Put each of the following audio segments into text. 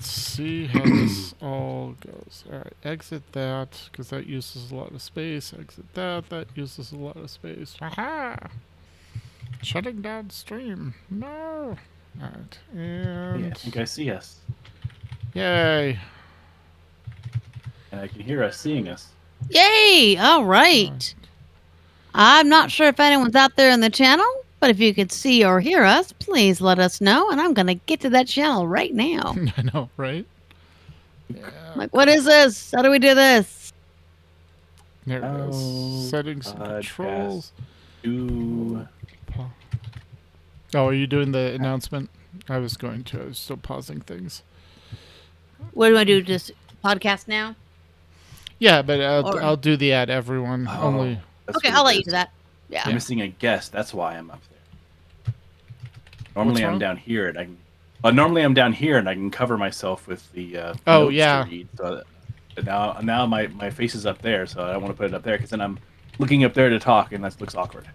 Let's see how this all goes. All right, exit that because that uses a lot of space. Exit that. That uses a lot of space. Aha! Shutting down stream. No. All right, and Yeah, I think I see us. Yay! And I can hear us seeing us. Yay! All right. I'm not sure if anyone's out there in the channel, but if you could see or hear us, please let us know, and I'm going to get to that channel right now. I know, right? Yeah. Like, what is this? How do we do this? There it is. Settings and controls. Oh, are you doing the announcement? I was still pausing things. What do I do? Just podcast now? Yeah, but I'll do the ad everyone only. Okay, I'll let you do that. Yeah. I'm missing a guest. That's why I'm up there. Normally I'm down here, and I can cover myself with the. Notes to read, so now my face is up there, so I don't want to put it up there because then I'm looking up there to talk, and that looks awkward.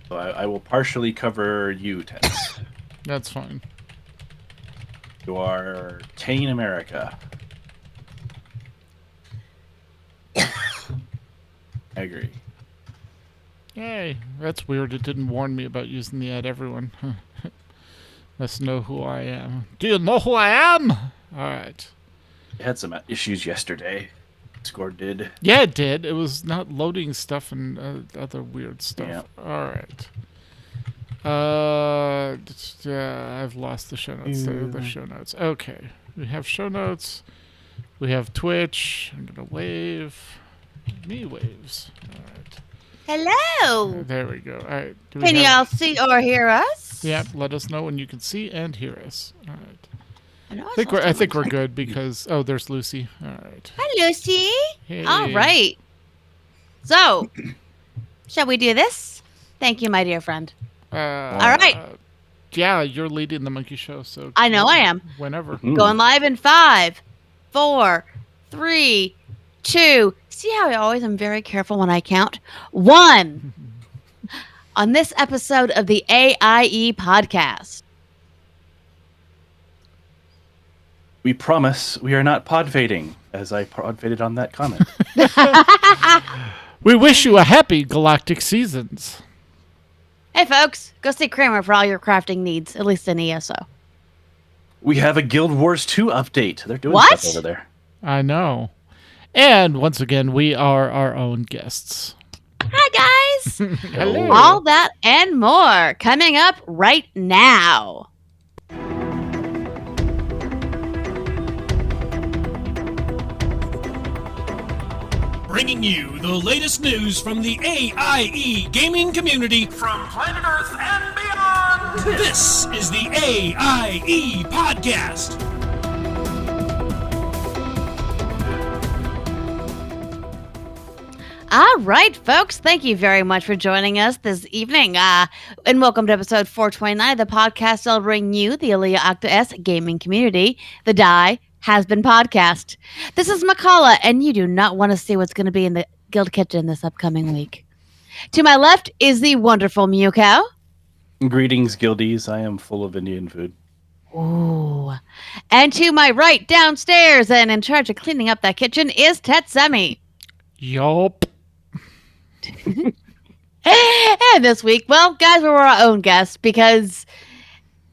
So I will partially cover you, Tess. That's fine. You are Tane America. I agree. Yay. That's weird. It didn't warn me about using the ad everyone. Must know who I am. Do you know who I am? All right. I had some issues yesterday. Discord did. Yeah, it did. It was not loading stuff and other weird stuff. Yeah. All right. I've lost the show notes. There are the show notes. Okay. We have show notes. We have Twitch. I'm going to wave. Me waves. All right. Hello. There we go. All right. Can y'all see or hear us? Yep. Let us know when you can see and hear us. All right. I think we're good because there's Lucy. All right. Hi, Lucy. Hey. All right. So, shall we do this? Thank you, my dear friend. All right. Yeah, you're leading the monkey show, so I know I am. Whenever. Going live in 5, 4, 3, 2. See how I always am very careful when I count? 1. On this episode of the AIE Podcast. We promise we are not pod fading, as I pod faded on that comment. We wish you a happy galactic seasons. Hey, folks, go see Kramer for all your crafting needs, at least in ESO. We have a Guild Wars 2 update. They're doing stuff over there. I know. And once again, we are our own guests. Hi, guys. Hello. All that and more coming up right now. Bringing you the latest news from the AIE gaming community from planet Earth and beyond. This is the AIE Podcast. All right, folks. Thank you very much for joining us this evening. And welcome to episode 429 of the podcast celebrating you, the Aaliyah Octa S gaming community, the Die Has Been podcast. This is Makala, and you do not want to see what's going to be in the Guild Kitchen this upcoming week. To my left is the wonderful Mew Cow. Greetings, Guildies. I am full of Indian food. Ooh. And to my right, downstairs, and in charge of cleaning up that kitchen is Tetsemi. Yup. And this week, well, guys, we're our own guests because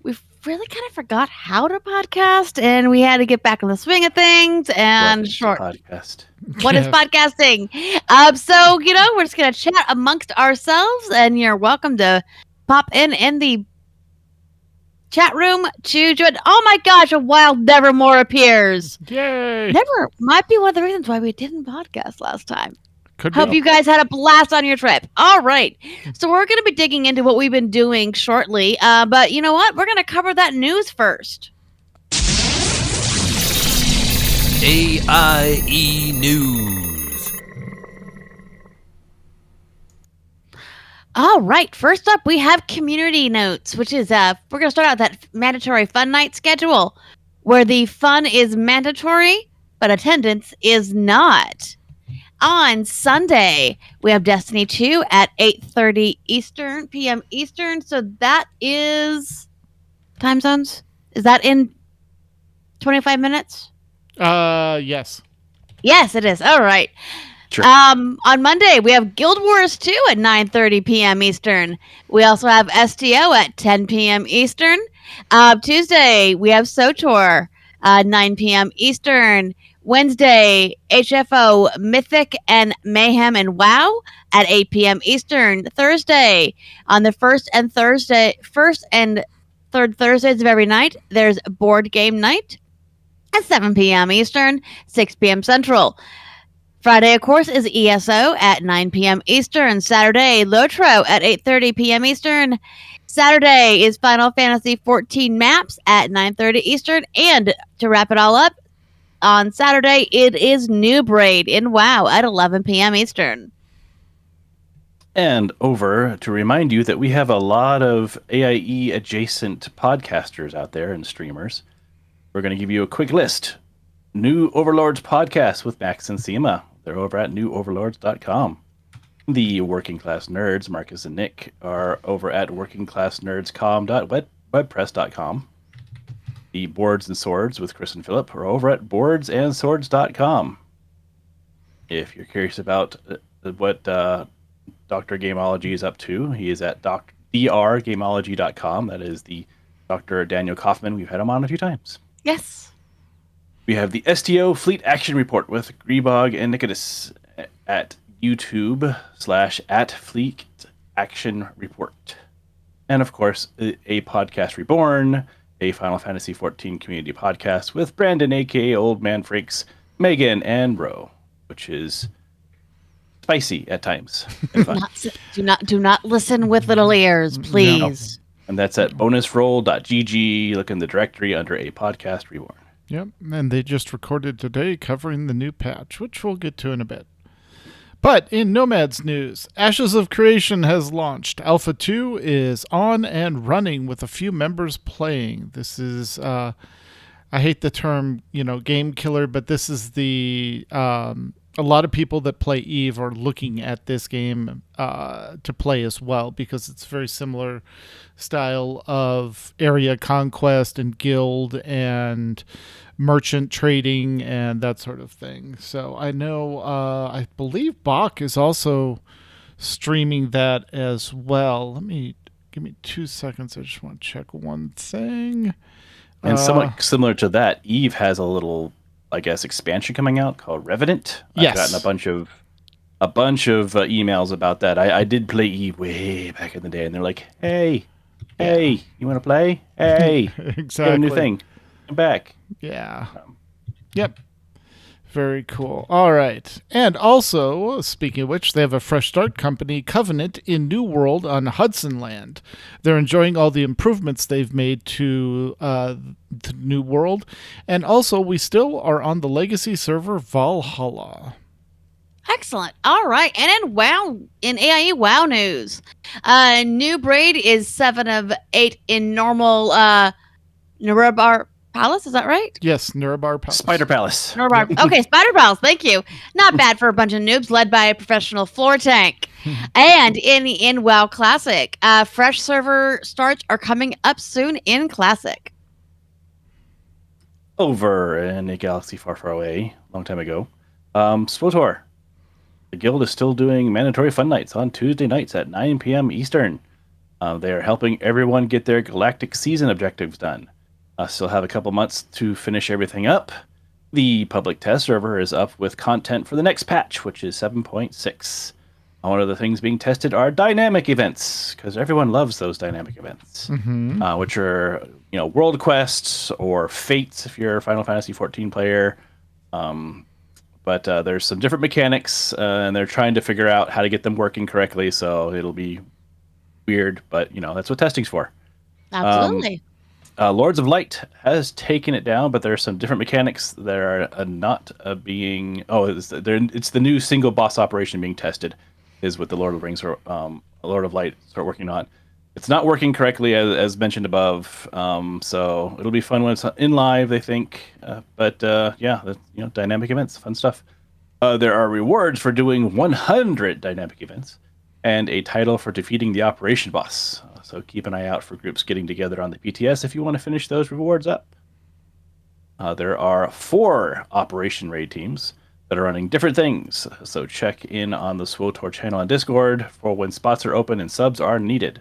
we really kind of forgot how to podcast, and we had to get back in the swing of things. And podcast. What is podcasting? So we're just gonna chat amongst ourselves, and you're welcome to pop in the chat room to join. Oh my gosh, a wild Nevermore appears. Yay! Never might be one of the reasons why we didn't podcast last time. Could Hope be. you guys had a blast on your trip. All right. So we're going to be digging into what we've been doing shortly. But you know what? We're going to cover that news first. AIE News. All right. First up, we have community notes, which is we're going to start out that mandatory fun night schedule where the fun is mandatory, but attendance is not. On Sunday, we have Destiny 2 at 8:30 p.m. Eastern. So that is time zones. Is that in 25 minutes? Yes. Yes, it is. All right. Sure. On Monday, we have Guild Wars 2 at 9:30 p.m. Eastern. We also have STO at 10 p.m. Eastern. Tuesday, we have SOTOR 9 p.m. Eastern. Wednesday, HFO Mythic and Mayhem and WoW at 8 p.m. Eastern. Thursday, on the first and third Thursdays of every night, there's Board Game Night at 7 p.m. Eastern, 6 p.m. Central. Friday, of course, is ESO at 9 p.m. Eastern. Saturday, Lotro at 8:30 p.m. Eastern. Saturday is Final Fantasy 14 Maps at 9:30 Eastern. And to wrap it all up, on Saturday, it is New Braid in WoW at 11 p.m. Eastern. And over to remind you that we have a lot of AIE adjacent podcasters out there and streamers. We're going to give you a quick list. New Overlords podcast with Max and Seema. They're over at newoverlords.com. The Working Class Nerds, Marcus and Nick, are over at workingclassnerdscom.wordpress.com. The Boards and Swords with Chris and Philip are over at boardsandswords.com. If you're curious about what Dr. Gameology is up to, he is at drgamology.com. That is the Dr. Daniel Kaufman. We've had him on a few times. Yes. We have the STO Fleet Action Report with Greebog and Nicodemus at YouTube/@Fleet Action Report. And of course, a Podcast Reborn, a Final Fantasy XIV community podcast with Brandon, aka Old Man Freaks, Megan, and Ro, which is spicy at times. And fun. Do not listen with little ears, please. No. And that's at bonusroll.gg. Look in the directory under a Podcast Reborn. Yep, and they just recorded today covering the new patch, which we'll get to in a bit. But in Nomad's news, Ashes of Creation has launched. Alpha 2 is on and running with a few members playing. This is, I hate the term, game killer, but this is the, a lot of people that play EVE are looking at this game to play as well, because it's very similar style of area conquest and guild and merchant trading and that sort of thing. So I know, I believe Bach is also streaming that as well. Give me 2 seconds. I just want to check one thing. And somewhat similar to that, EVE has a little, I guess, expansion coming out called Revenant. Yes. I've gotten a bunch of emails about that. I did play EVE way back in the day, and they're like, hey, you want to play? Hey, exactly. Got a new thing. Come back. Yeah. Yep. Very cool. All right. And also, speaking of which, they have a fresh start company, Covenant, in New World on Hudson Land. They're enjoying all the improvements they've made to New World. And also, we still are on the legacy server Valhalla. Excellent. All right. And in AIE WoW news, New Braid is 7 of 8 in normal Nurebar Palace, is that right? Yes, Nurebar Palace. Spider Palace. Okay, Spider Palace, thank you. Not bad for a bunch of noobs led by a professional floor tank. And in WoW Classic, fresh server starts are coming up soon in Classic. Over in a galaxy far, far away, a long time ago, SWTOR. The guild is still doing mandatory fun nights on Tuesday nights at 9 p.m. Eastern. They are helping everyone get their galactic season objectives done. Still have a couple months to finish everything up. The public test server is up with content for the next patch, which is 7.6. One of the things being tested are dynamic events, because everyone loves those dynamic events, which are world quests or fates if you're a Final Fantasy XIV player. But there's some different mechanics, and they're trying to figure out how to get them working correctly. So it'll be weird, but that's what testing's for. Absolutely. Lords of Light has taken it down, but there are some different mechanics that are not being. It's the new single boss operation being tested, is what the Lord of the Rings or Lord of Light start working on. It's not working correctly as mentioned above, so it'll be fun when it's in live, they think. Dynamic events, fun stuff. There are rewards for doing 100 dynamic events, and a title for defeating the operation boss. So keep an eye out for groups getting together on the PTS if you want to finish those rewards up. there are 4 Operation Raid teams that are running different things. So check in on the SWOTOR channel on Discord for when spots are open and subs are needed.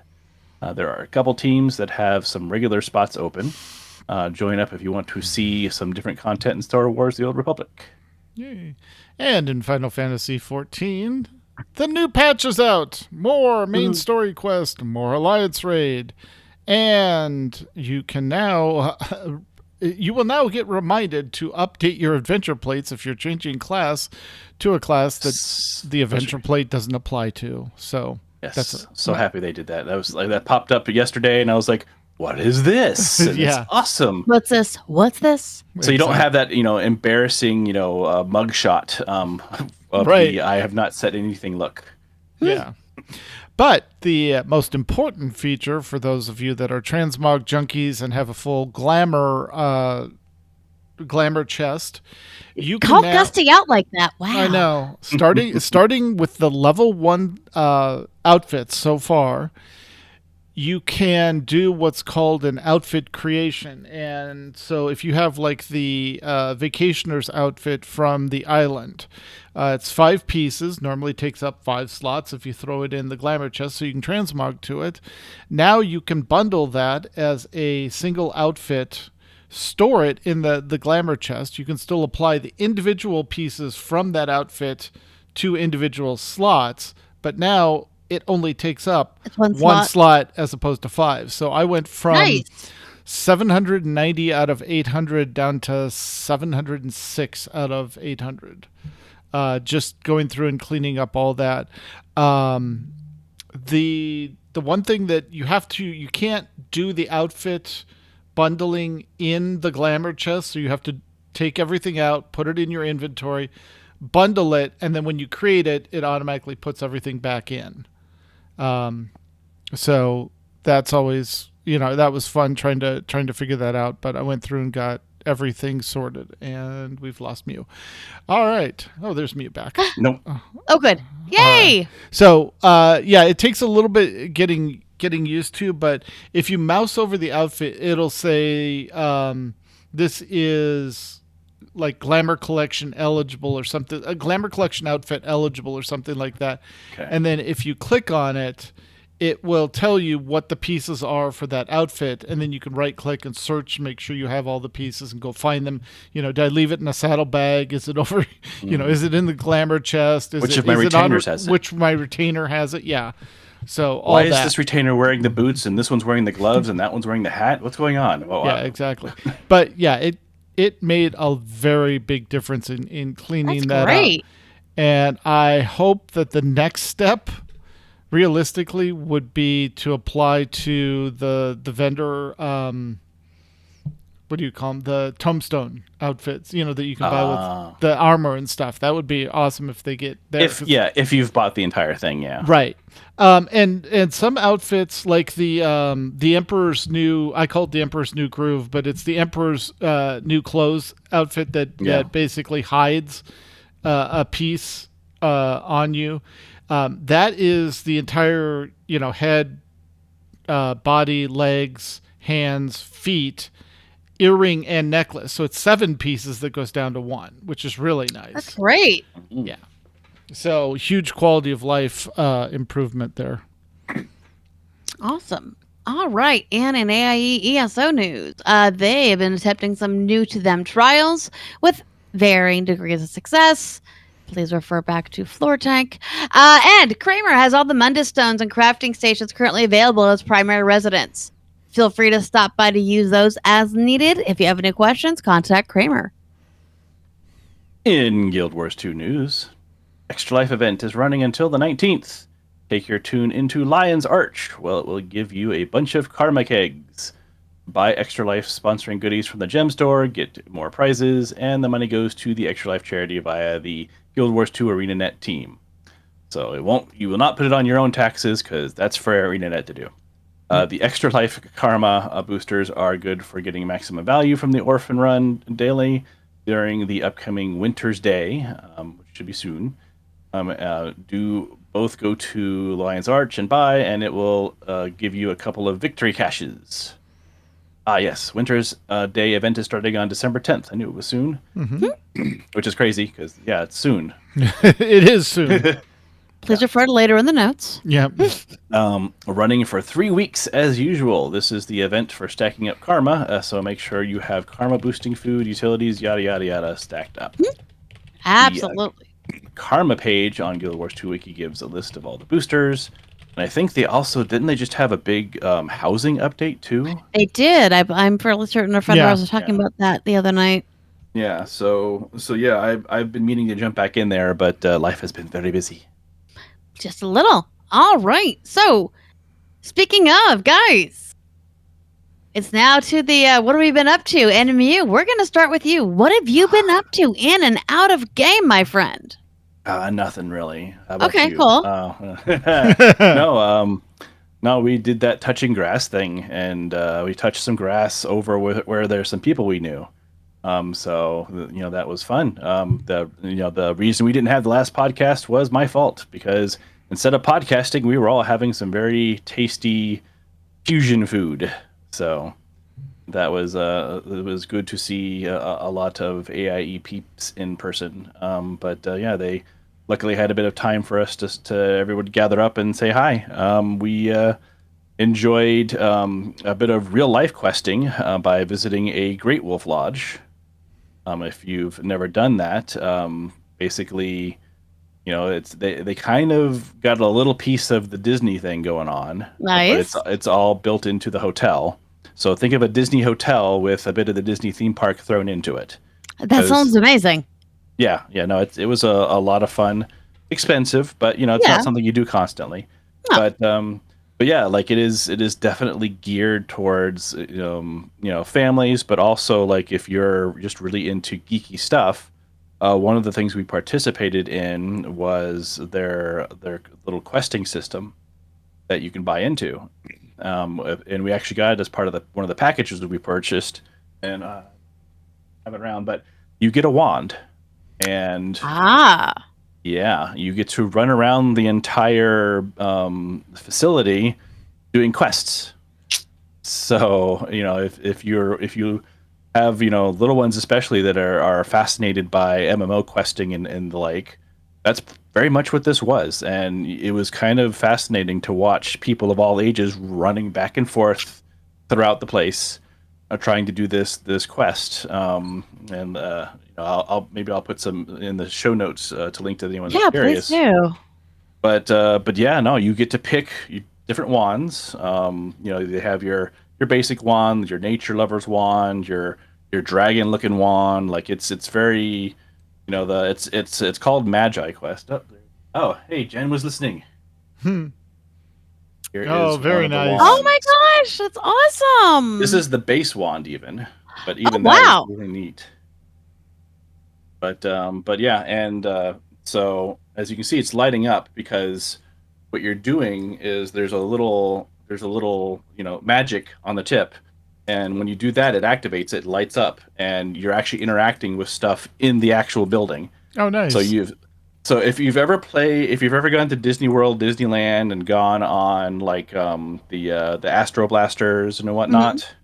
There are a couple teams that have some regular spots open. Join up if you want to see some different content in Star Wars: The Old Republic. Yay. And in Final Fantasy XIV, the new patch is out. More main story quest, more Alliance Raid. And you can now... you will now get reminded to update your adventure plates if you're changing class to a class that the adventure plate doesn't apply to. So yes, so happy they did that. That was like that popped up yesterday, and I was like, "What is this?" And yeah, it's awesome. What's this? What's this? So you don't have that, embarrassing, mugshot of right. the I have not said anything look. Yeah. But the most important feature for those of you that are transmog junkies and have a full glamour chest, you can Call Gusty out like that. Wow. I know. Starting with the level 1 outfits so far, you can do what's called an outfit creation. And so if you have like the vacationer's outfit from the island, it's 5 pieces, normally takes up 5 slots if you throw it in the glamour chest, so you can transmog to it. Now you can bundle that as a single outfit, store it in the glamour chest. You can still apply the individual pieces from that outfit to individual slots, but now it only takes up one slot as opposed to 5. So I went from 790 out of 800 down to 706 out of 800. Just going through and cleaning up all that. The one thing that you can't do the outfit bundling in the glamour chest, so you have to take everything out, put it in your inventory, bundle it, and then when you create it, it automatically puts everything back in. So that's always, that was fun trying to figure that out, but I went through and got everything sorted, and we've lost Mew. All right. Oh, there's Mew back. Nope. Oh, good. Yay. So, it takes a little bit getting used to, but if you mouse over the outfit, it'll say, this is like Glamour Collection eligible or something, a Glamour Collection outfit eligible or something like that. Okay. And then if you click on it, it will tell you what the pieces are for that outfit, and then you can right click and search, make sure you have all the pieces and go find them. Did I leave it in a saddlebag? Is it over, is it in the glamour chest? Which of my retainers has it? Which my retainer has it? Yeah. So why is this retainer wearing the boots and this one's wearing the gloves and that one's wearing the hat? What's going on? Oh, yeah, exactly. But yeah, it made a very big difference in cleaning that up. And I hope that the next step, realistically, would be to apply to the vendor, what do you call them? The tombstone outfits, that you can buy with the armor and stuff. That would be awesome if they get there. If you've bought the entire thing, yeah. Right. And some outfits like the Emperor's new, I call it the Emperor's New Groove, but it's the Emperor's New Clothes outfit that basically hides a piece on you. That is the entire, head, body, legs, hands, feet, earring, and necklace. So it's 7 pieces that goes down to 1, which is really nice. That's great. Yeah. So huge quality of life improvement there. Awesome. All right. And in AIE ESO news, they have been attempting some new to them trials with varying degrees of success. Please refer back to Floor Tank. And Kramer has all the Mundus stones and crafting stations currently available at his primary residence. Feel free to stop by to use those as needed. If you have any questions, contact Kramer. In Guild Wars 2 news, Extra Life event is running until the 19th. Take your tune into Lion's Arch. Well, it will give you a bunch of karma kegs. Buy Extra Life sponsoring goodies from the gem store, get more prizes, and the money goes to the Extra Life charity via the Guild Wars 2 ArenaNet team. So you will not put it on your own taxes because that's for ArenaNet to do. The Extra Life karma boosters are good for getting maximum value from the Orphan Run daily during the upcoming Winter's Day, which should be soon. Do both go to Lion's Arch and buy, and it will give you a couple of victory caches. Yes. Winter's Day event is starting on December 10th. I knew it was soon. Which is crazy because, yeah, it's soon. It is soon. Please refer to later in the notes. Yeah. Running for 3 weeks as usual. This is the event for stacking up karma. So make sure you have karma boosting food, utilities, yada, yada, yada, stacked up. Absolutely. The karma page on Guild Wars 2 Wiki gives a list of all the boosters. And I think they also, didn't they just have a big housing update too? They did. I'm fairly certain our friend of ours was talking about that the other night. Yeah, so yeah, I've been meaning to jump back in there, but life has been very busy. Just a little. All right. So, speaking of, guys, it's now to the what have we been up to? And Mew, we're going to start with you. What have you been up to in and out of game, my friend? Nothing really. How about Okay, you? cool. No, we did that touching grass thing, and we touched some grass over where there's some people we knew. So that was fun. The reason we didn't have the last podcast was my fault, because instead of podcasting, we were all having some very tasty fusion food. So that was it was good to see a lot of AIE peeps in person. But they luckily had a bit of time for us to everyone gather up and say hi. We enjoyed a bit of real life questing by visiting a Great Wolf Lodge. If you've never done that, basically, they kind of got a little piece of the Disney thing going on. Nice. But it's all built into the hotel. So think of a Disney hotel with a bit of the Disney theme park thrown into it. That sounds amazing. Yeah. No, it was a lot of fun. Expensive, but it's not something you do constantly. No. But yeah, like it is definitely geared towards families, but also like if you're just really into geeky stuff. One of the things we participated in was their little questing system that you can buy into, and we actually got it as part of one of the packages that we purchased, and have it around. But you get a wand, and yeah, you get to run around the entire facility doing quests. So if you have little ones especially that are fascinated by MMO questing and the like, that's very much what this was, and it was kind of fascinating to watch people of all ages running back and forth throughout the place, trying to do this quest. I'll put some in the show notes to link to anyone that's curious. Please do. But yeah, no, you get to pick different wands. They have your basic wand, your nature lover's wand, your dragon looking wand. Like it's very, it's called Magi Quest. Oh, hey, Jen was listening. Very nice. Oh my gosh, that's awesome. This is the base wand even, but even that is really neat. But yeah, and so as you can see, it's lighting up because what you're doing is there's a little magic on the tip, and when you do that, it activates it, lights up, and you're actually interacting with stuff in the actual building. Oh, nice. So if you've ever gone to Disney World, Disneyland, and gone on like the Astro Blasters and whatnot,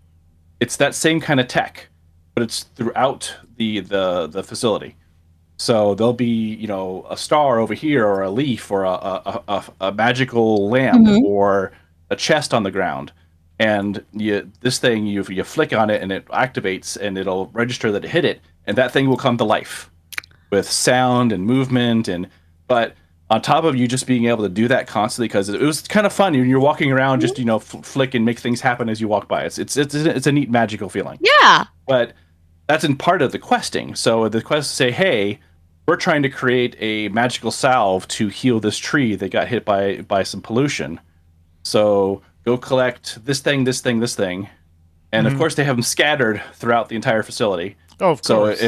it's that same kind of tech, but it's throughout the facility. So there'll be a star over here, or a leaf, or a magical lamp, or a chest on the ground, and this thing you flick on it and it activates, and it'll register that it hit it, and that thing will come to life with sound and movement. But on top of you just being able to do that constantly, because it was kind of fun. You're walking around, just flick and make things happen as you walk by. It's a neat magical feeling. Yeah. But that's in part of the questing. So the quests say, hey, we're trying to create a magical salve to heal this tree that got hit by some pollution. So go collect this thing, this thing, this thing. And of course they have them scattered throughout the entire facility. Oh, of course.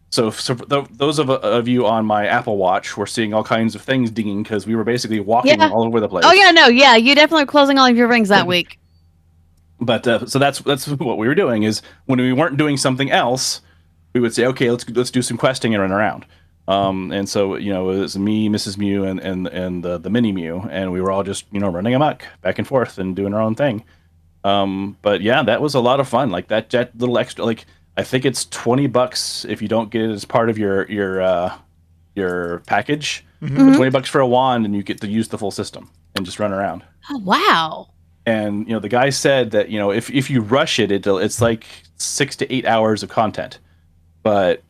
So those of you on my Apple Watch were seeing all kinds of things dinging because we were basically walking all over the place. Oh yeah, no, yeah, you definitely were closing all of your rings that week. But so that's what we were doing, is when we weren't doing something else, we would say, okay, let's do some questing and run around. And so it was me, Mrs. Mew, and the mini Mew, and we were all just running amok back and forth and doing our own thing. But yeah, that was a lot of fun. Like that little extra, like I think it's $20 if you don't get it as part of your package. Mm-hmm. $20 for a wand, and you get to use the full system and just run around. Oh, wow. And the guy said that if you rush it, it's like 6 to 8 hours of content. But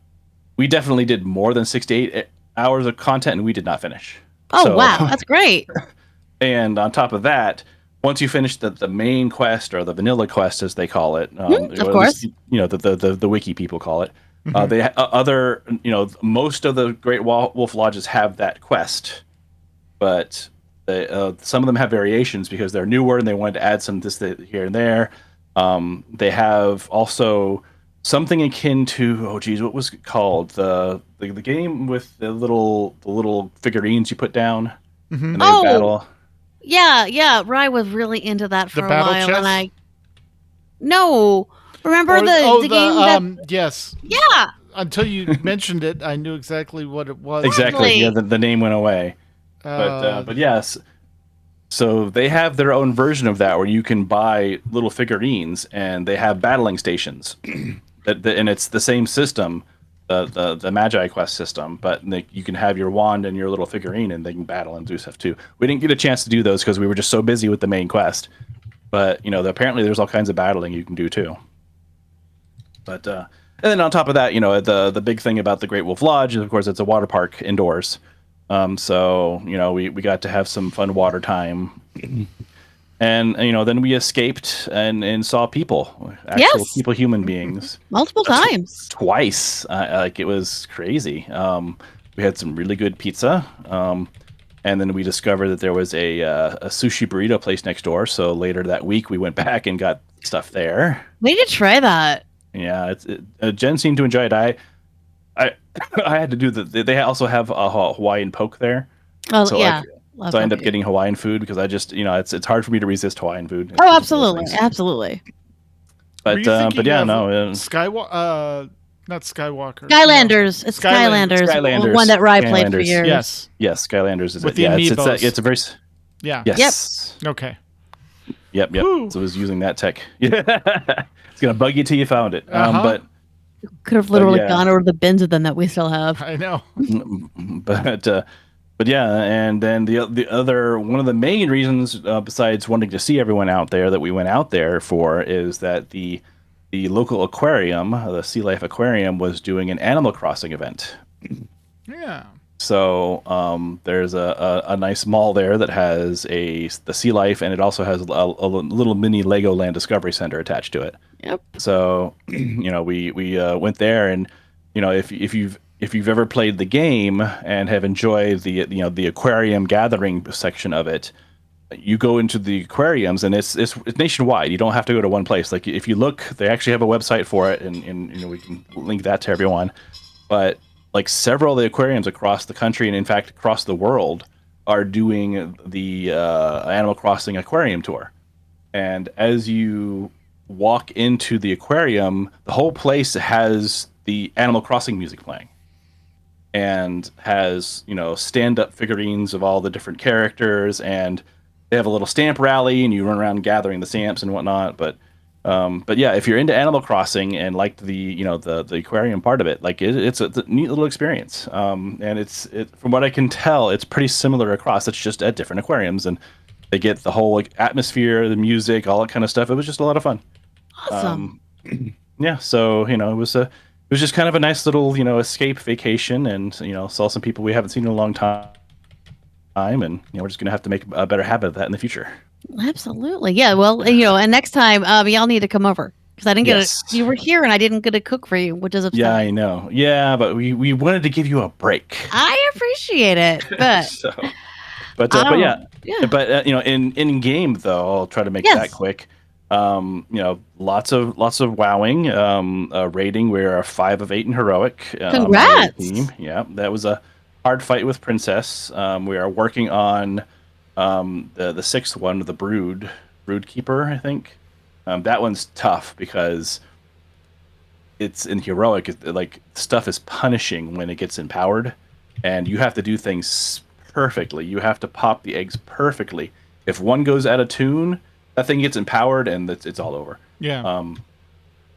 we definitely did more than 6 to 8 hours of content, and we did not finish. Oh, wow, that's great. And on top of that, once you finish the main quest, or the vanilla quest as they call it, of course, the wiki people call it. They most of the Great Wolf Lodges have that quest, but some of them have variations because they're newer and they wanted to add some this here and there. They have also something akin to what was it called, the game with the little figurines you put down and they battle. Yeah, Rye was really into that for the a battle while, chess? and remember the game that yes. Yeah. Until you mentioned it, I knew exactly what it was. Exactly. Yeah, the name went away. But yes. So they have their own version of that where you can buy little figurines, and they have battling stations. And it's the same system, the Magi Quest system, but you can have your wand and your little figurine, and they can battle and do stuff too. We didn't get a chance to do those because we were just so busy with the main quest. But apparently there's all kinds of battling you can do too. But and then on top of that, the big thing about the Great Wolf Lodge is, of course, it's a water park indoors. So we got to have some fun water time. And then we escaped and saw people, actual people, human beings, multiple times, twice. Like it was crazy. We had some really good pizza, and then we discovered that there was a sushi burrito place next door. So later that week, we went back and got stuff there. We need to try that. Yeah, Jen seemed to enjoy it. I had to do they also have a Hawaiian poke there. Oh so yeah. So I end up getting Hawaiian food because I just, it's hard for me to resist Hawaiian food. Oh, absolutely. Absolutely. But yeah, no. Not Skywalker. Skylanders. No. It's Skylanders. Skylanders. One that Rye played for years. Yes, Skylanders is with it. Yeah, amiibos. it's a very... Yeah. Yes. Yep. Okay. Yep. Woo. So I was using that tech. Yeah. It's going to bug you till you found it. But could have literally gone over the bins of them that we still have. I know. But yeah, and then the other one of the main reasons, besides wanting to see everyone out there, that we went out there for, is that the local aquarium, the Sea Life Aquarium, was doing an Animal Crossing event. Yeah. So there's a nice mall there that has the Sea Life, and it also has a little mini Legoland Discovery Center attached to it. Yep. So we went there, and if you've ever played the game and have enjoyed the aquarium gathering section of it, you go into the aquariums, and it's nationwide. You don't have to go to one place. Like if you look, they actually have a website for it, and we can link that to everyone. But like several of the aquariums across the country, and in fact across the world, are doing the Animal Crossing aquarium tour. And as you walk into the aquarium, the whole place has the Animal Crossing music playing, and has stand-up figurines of all the different characters, and they have a little stamp rally, and you run around gathering the stamps and whatnot. But yeah, if you're into Animal Crossing and like the aquarium part of it, like it's a neat little experience. And from what I can tell, it's pretty similar across. It's just at different aquariums, and they get the whole atmosphere, the music, all that kind of stuff. It was just a lot of fun. Awesome. Yeah, so it was just kind of a nice little escape vacation, and saw some people we haven't seen in a long time, and we're just gonna have to make a better habit of that in the future. Absolutely. Yeah. Well, and next time y'all need to come over, because I didn't get you were here and I didn't get to cook for you, which is upsetting. Yeah, I know. Yeah, but we wanted to give you a break. I appreciate it, but but yeah. But in game though, I'll try to make that quick. Lots of wowing, rating. We're a 5 of 8 in heroic. Congrats. Team. Yeah, that was a hard fight with Princess. We are working on the 6th one, the Brood Keeper, I think. That one's tough because it's in heroic. Like stuff is punishing when it gets empowered, and you have to do things perfectly. You have to pop the eggs perfectly. If one goes out of tune, that thing gets empowered, and it's all over. Yeah.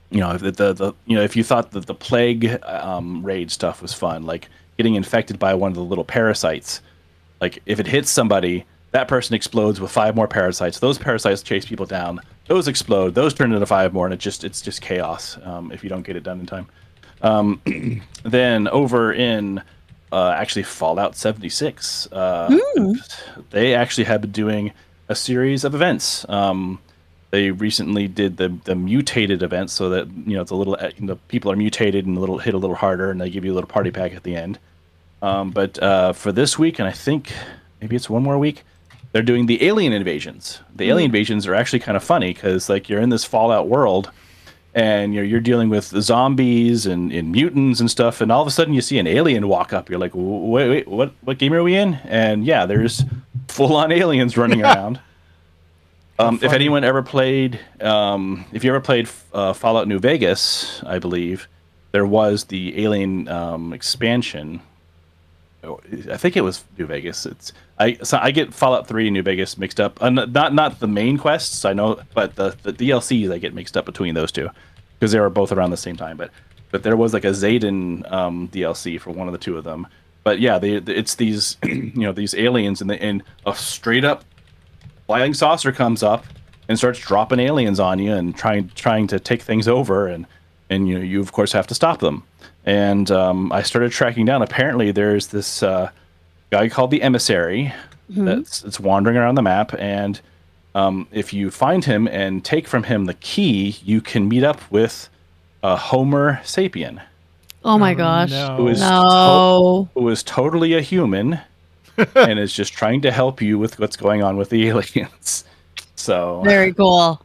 If you thought that the plague raid stuff was fun, like getting infected by one of the little parasites, like if it hits somebody, that person explodes with 5 more parasites. Those parasites chase people down. Those explode. Those turn into 5 more, and it's just chaos if you don't get it done in time. Then over in actually Fallout 76, they actually have been doing a series of events. They recently did the mutated event, so that it's a little people are mutated and hit a little harder, and they give you a little party pack at the end. But for this week, and I think maybe it's one more week, they're doing the alien invasions. The alien invasions are actually kind of funny because like you're in this Fallout world, and you're dealing with zombies and mutants and stuff, and all of a sudden you see an alien walk up. You're like, wait, what game are we in? And yeah, there's full-on aliens running around. If anyone ever played, if you ever played Fallout New Vegas, I believe there was the Alien expansion. I think it was New Vegas. I get Fallout 3 and New Vegas mixed up. Not the main quests, I know, but the DLCs I get mixed up between those two because they were both around the same time. But there was like a Zayden DLC for one of the two of them. But yeah, it's these these aliens and a straight up flying saucer comes up and starts dropping aliens on you and trying to take things over, and you of course have to stop them. And I started tracking down. Apparently, there's this guy called the Emissary that's wandering around the map, and if you find him and take from him the key, you can meet up with Homer Sapien. Oh my gosh! No. Who is totally a human. And is just trying to help you with what's going on with the aliens. So very cool.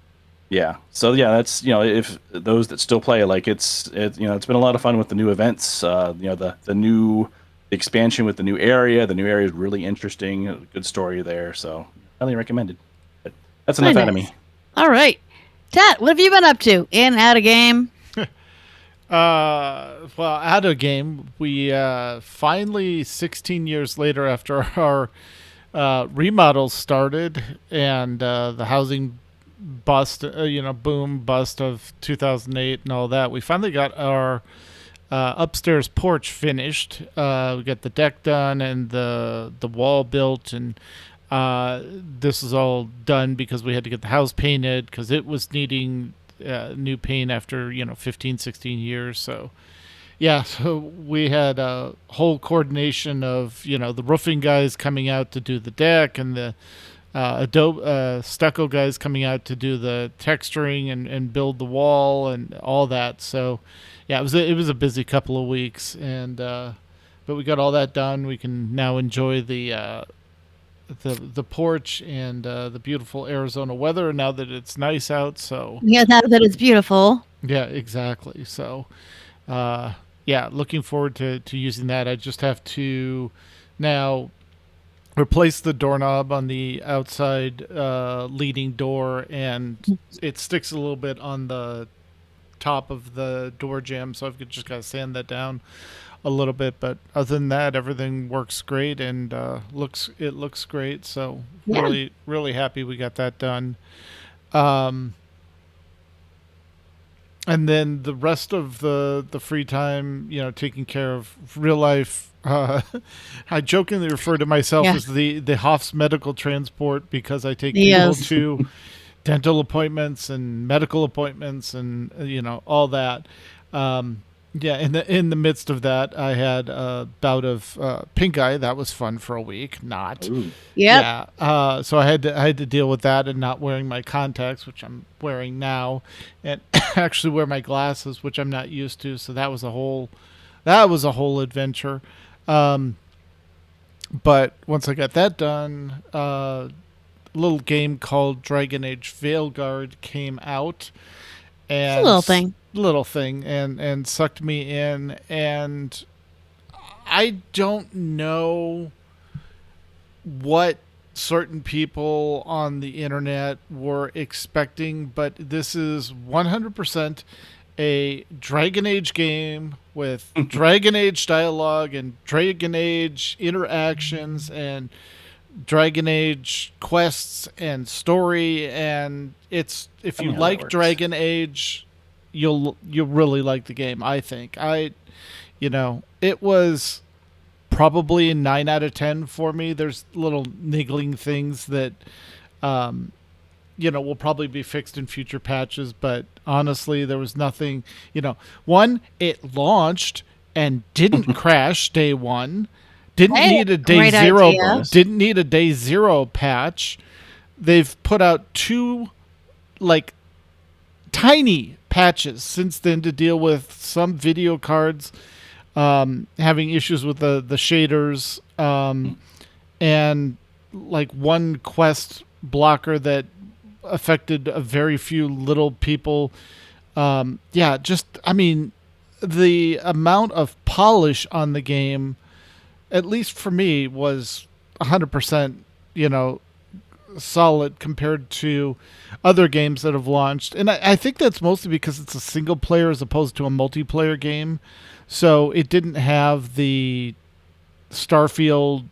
Yeah. So yeah, that's if those that still play, like it's been a lot of fun with the new events. The new expansion with the new area. The new area is really interesting. Good story there. So highly recommended. But that's enough out of me. All right, Tat, what have you been up to? In, out of game? Well, out of game, we finally, 16 years later after our remodels started and the housing boom bust of 2008 and all that, we finally got our upstairs porch finished. We got the deck done and the wall built, and this is all done because we had to get the house painted because it was needing new paint after 15, 16 years. So yeah, so we had a whole coordination of the roofing guys coming out to do the deck, and the Adobe stucco guys coming out to do the texturing and build the wall and all that. So yeah, it was a busy couple of weeks, and but we got all that done. We can now enjoy the porch and the beautiful Arizona weather now that it's nice out. So yeah, now that it's beautiful. Yeah, exactly. So yeah, looking forward to using that. I just have to now replace the doorknob on the outside leading door, and it sticks a little bit on the top of the door jamb, so I've just got to sand that down a little bit. But other than that, everything works great and looks great. So yeah. really happy we got that done. And then the rest of the free time, taking care of real life. I jokingly refer to myself as the Hoff's medical transport because I take people to dental appointments and medical appointments and all that. Yeah, in the midst of that, I had a bout of pink eye. That was fun for a week. Yeah. So I had to deal with that and not wearing my contacts, which I'm wearing now, and actually wear my glasses, which I'm not used to. So that was a whole adventure. But once I got that done, a little game called Dragon Age Veilguard came out, and it's a little thing and sucked me in, and I don't know what certain people on the internet were expecting, but this is 100% a Dragon Age game with Dragon Age dialogue and Dragon Age interactions and Dragon Age quests and story, and if you like Dragon Age, you'll really like the game. I think it was probably a 9 out of 10 for me. There's little niggling things that will probably be fixed in future patches, but honestly, there was nothing. One, it launched and didn't crash day one. Didn't need a day zero. Idea. Didn't need a day zero patch. They've put out 2 tiny patches since then to deal with some video cards having issues with the shaders and one quest blocker that affected a very few little people. The amount of polish on the game, at least for me, was 100%, solid compared to other games that have launched. And I think that's mostly because it's a single player as opposed to a multiplayer game. So it didn't have the Starfield,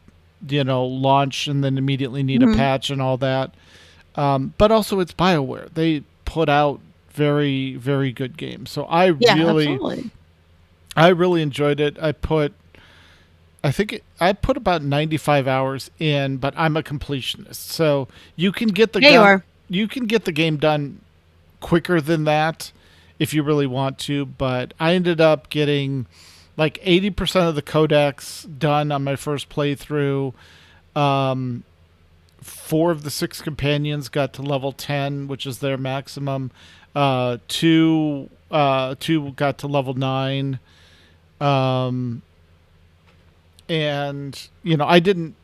launch and then immediately need a patch and all that. But also it's BioWare. They put out very, very good games. So I really enjoyed it. I put about 95 hours in, but I'm a completionist. So you can get the you can get the game done quicker than that if you really want to, but I ended up getting 80% of the codex done on my first playthrough. 4 of the 6 companions got to level 10, which is their maximum. 2 got to level 9. And I didn't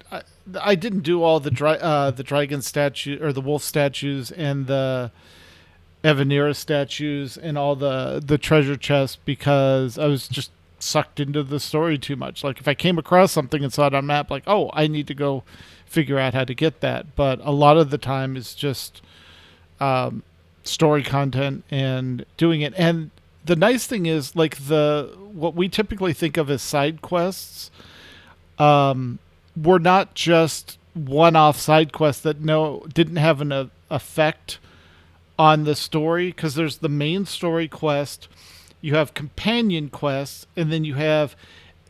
do all the dragon statue or the wolf statues and the Evanira statues and all the treasure chests because I was just sucked into the story too much. If I came across something and saw it on a map, I need to go figure out how to get that. But a lot of the time it's just story content and doing it. And the nice thing is what we typically think of as side quests were not just one-off side quests that didn't have an effect on the story, because there's the main story quest, you have companion quests, and then you have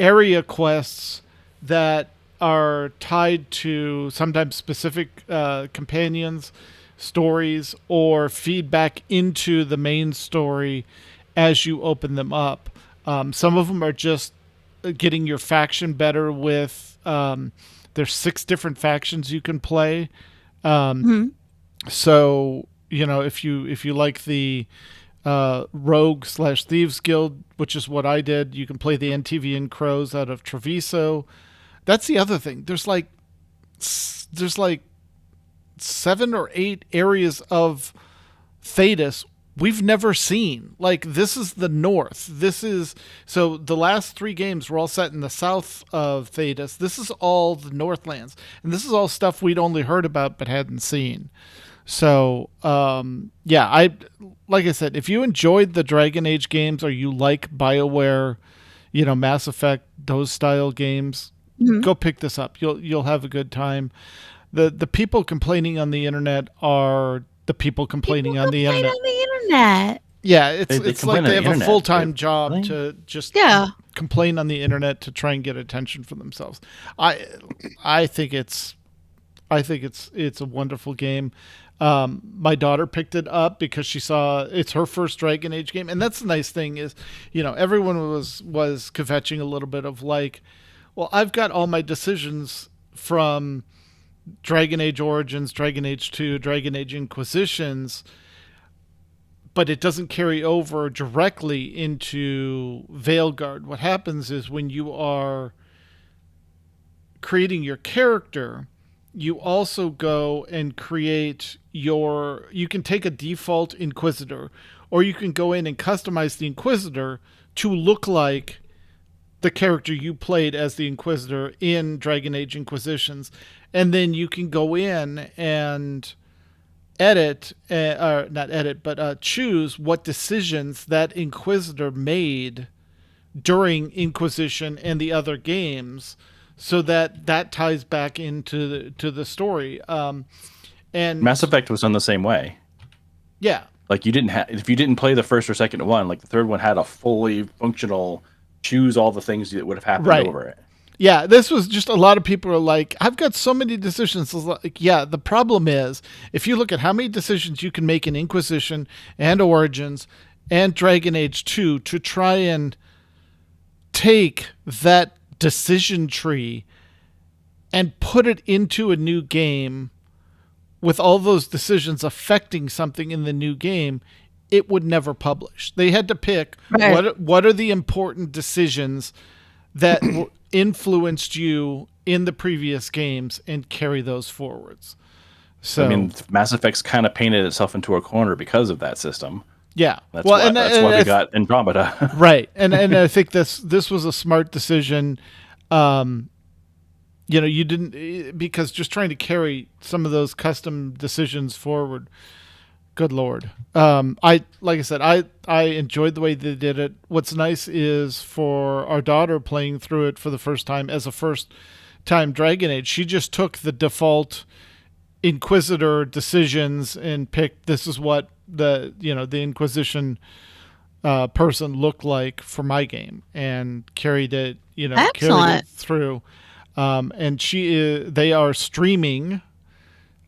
area quests that are tied to sometimes specific companions, stories, or feedback into the main story as you open them up. Some of them are just getting your faction better with there's 6 different factions you can play. So if you like the Rogue/Thieves Guild, which is what I did, you can play the NTV Crows out of Treviso. That's the other thing. There's 7 or 8 areas of Thedas we've never seen. This is the north. So the last 3 games were all set in the south of Thedas. This is all the Northlands. And this is all stuff we'd only heard about but hadn't seen. So, like I said, if you enjoyed the Dragon Age games or you like BioWare, Mass Effect, those style games, go pick this up. You'll have a good time. The people complaining on the internet are the people complaining on the internet. Yeah, it's like they have a full-time job to just complain on the internet to try and get attention for themselves. I think it's a wonderful game. My daughter picked it up because she saw it's her first Dragon Age game, and that's the nice thing is, everyone was kvetching a little bit of well, I've got all my decisions from Dragon Age Origins, Dragon Age 2, Dragon Age Inquisitions, but it doesn't carry over directly into Veilguard. What happens is when you are creating your character, you also go and create you can take a default Inquisitor, or you can go in and customize the Inquisitor to look like the character you played as the Inquisitor in Dragon Age Inquisitions. And then you can go in and choose what decisions that Inquisitor made during Inquisition and the other games, so that ties back into the story. And Mass Effect was done the same way. Yeah. Like if you didn't play the first or second one, like the third one had a fully functional choose all the things that would have happened over it. Yeah, this was just a lot of people are like, I've got so many decisions. Like, yeah, the problem is if you look at how many decisions you can make in Inquisition and Origins and Dragon Age 2 to try and take that decision tree and put it into a new game with all those decisions affecting something in the new game, it would never publish. They had to pick what are the important decisions that influenced you in the previous games and carry those forwards. So I mean, Mass Effect's kind of painted itself into a corner because of that system. Yeah, that's why we got Andromeda. Right, and I think this was a smart decision. You didn't, because just trying to carry some of those custom decisions forward. Good Lord. Like I said, I enjoyed the way they did it. What's nice is for our daughter playing through it for the first time as a first time Dragon Age, she just took the default Inquisitor decisions and picked, this is what the Inquisition person looked like for my game, and carried it, carried it through. And they are streaming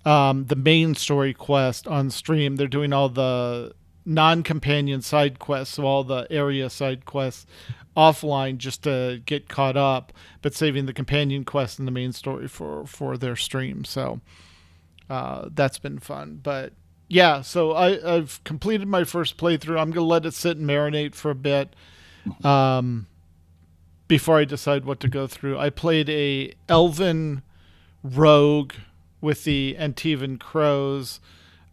the main story quest on stream. They're doing all the non-companion side quests, so all the area side quests offline just to get caught up, but saving the companion quest and the main story for their stream. So that's been fun. But yeah, so I've completed my first playthrough. I'm going to let it sit and marinate for a bit before I decide what to go through. I played a Elven rogue with the Antivan Crows,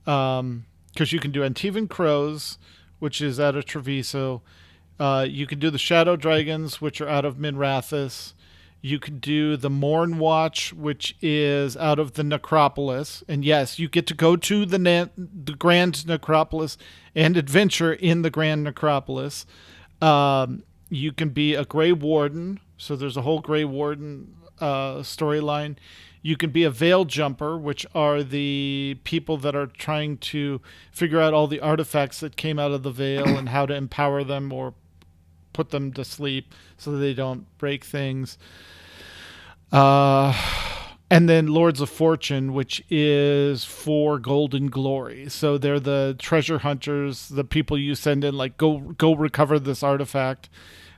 because you can do Antivan Crows, which is out of Treviso. You can do the Shadow Dragons, which are out of Minrathous. You can do the Morn Watch, which is out of the Necropolis. And yes, you get to go to the Grand Necropolis and adventure in the Grand Necropolis. You can be a Grey Warden, so there's a whole Grey Warden storyline. You can be a Veil Jumper, which are the people that are trying to figure out all the artifacts that came out of the Veil and how to empower them or put them to sleep so that they don't break things. And then Lords of Fortune, which is for Golden Glory. So they're the treasure hunters, the people you send in, like, go recover this artifact.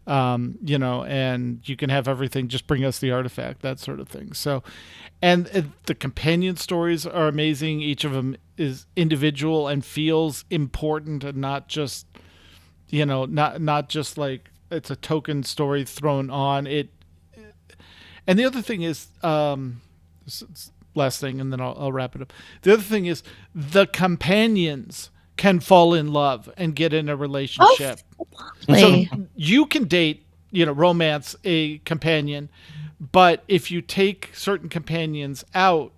And you can have everything, just bring us the artifact, that sort of thing. So, and the companion stories are amazing. Each of them is individual and feels important, and not just, not just like it's a token story thrown on it. And the other thing is, last thing, and then I'll wrap it up. The other thing is the companions can fall in love and get in a relationship. So you can date, romance a companion, but if you take certain companions out,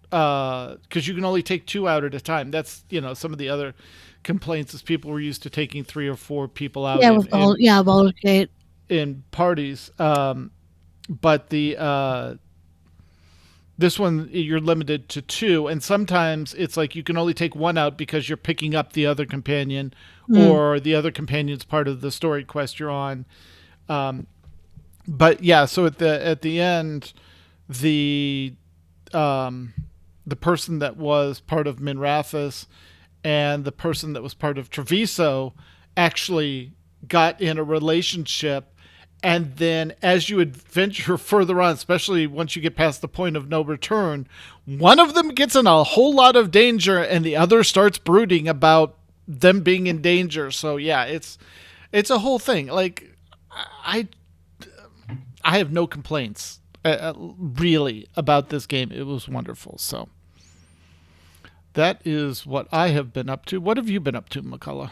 because you can only take 2 out at a time. That's, some of the other complaints is people were used to taking 3 or 4 people out. In parties. But this one, you're limited to 2, and sometimes it's like you can only take 1 out because you're picking up the other companion, or the other companion's part of the story quest you're on. But yeah, so at the end, the person that was part of Minrathous and the person that was part of Treviso actually got in a relationship. And then as you adventure further on, especially once you get past the point of no return, one of them gets in a whole lot of danger and the other starts brooding about them being in danger. So yeah, it's a whole thing. Like, I have no complaints really about this game. It was wonderful. So that is what I have been up to. What have you been up to, McCullough?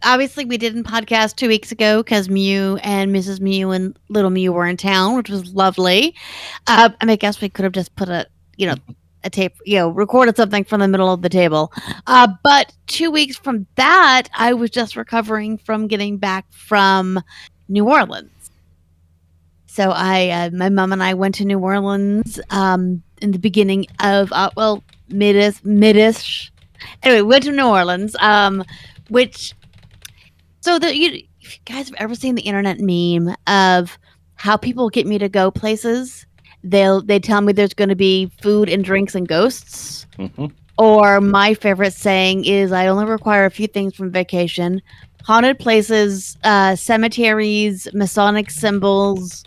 Obviously we didn't podcast 2 weeks ago because Mew and Mrs. Mew and Little Mew were in town, which was lovely. I guess we could have just put a tape, recorded something from the middle of the table. But 2 weeks from that, I was just recovering from getting back from New Orleans. So my mom and I went to New Orleans in the beginning of midish. Anyway, we went to New Orleans, which so that if you guys have ever seen the internet meme of how people get me to go places, they tell me there's going to be food and drinks and ghosts. Mm-hmm. Or my favorite saying is, I only require a few things from vacation: haunted places, cemeteries, Masonic symbols,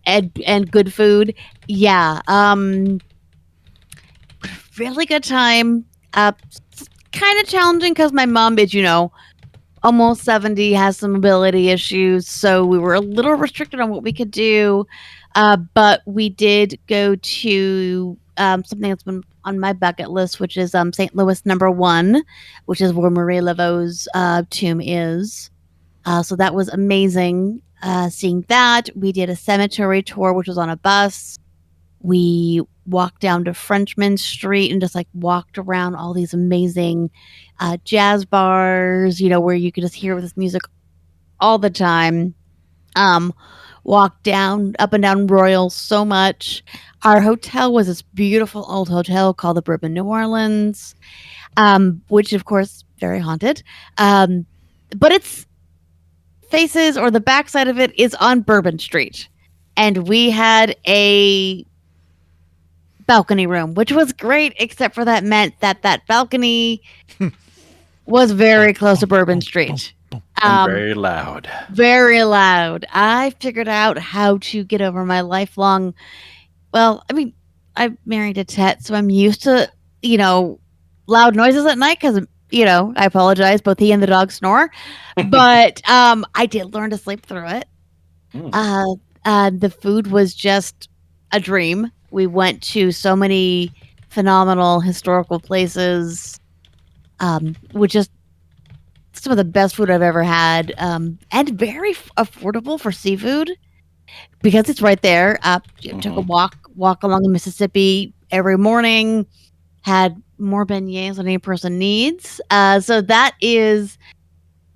and good food. Yeah. Really good time. Kind of challenging because my mom is, almost 70, has some mobility issues. So we were a little restricted on what we could do. But we did go to something that's been on my bucket list, which is St. Louis #1, which is where Marie Laveau's tomb is. So that was amazing seeing that. We did a cemetery tour, which was on a bus. We walked down to Frenchman Street and just walked around all these amazing jazz bars, where you could just hear this music all the time. Walked up and down Royal so much. Our hotel was this beautiful old hotel called the Bourbon New Orleans, which of course very haunted. But its faces, or the backside of it, is on Bourbon Street, and we had a balcony room, which was great, except for that meant that balcony was very close to Bourbon Street. And very loud. Very loud. I figured out how to get over my lifelong. Well, I mean, I'm married to Tet, so I'm used to, loud noises at night because, I apologize, both he and the dog snore. But I did learn to sleep through it. The food was just a dream. We went to so many phenomenal historical places, which is some of the best food I've ever had, and very affordable for seafood because it's right there. Took a walk along the Mississippi every morning, had more beignets than any person needs. So that is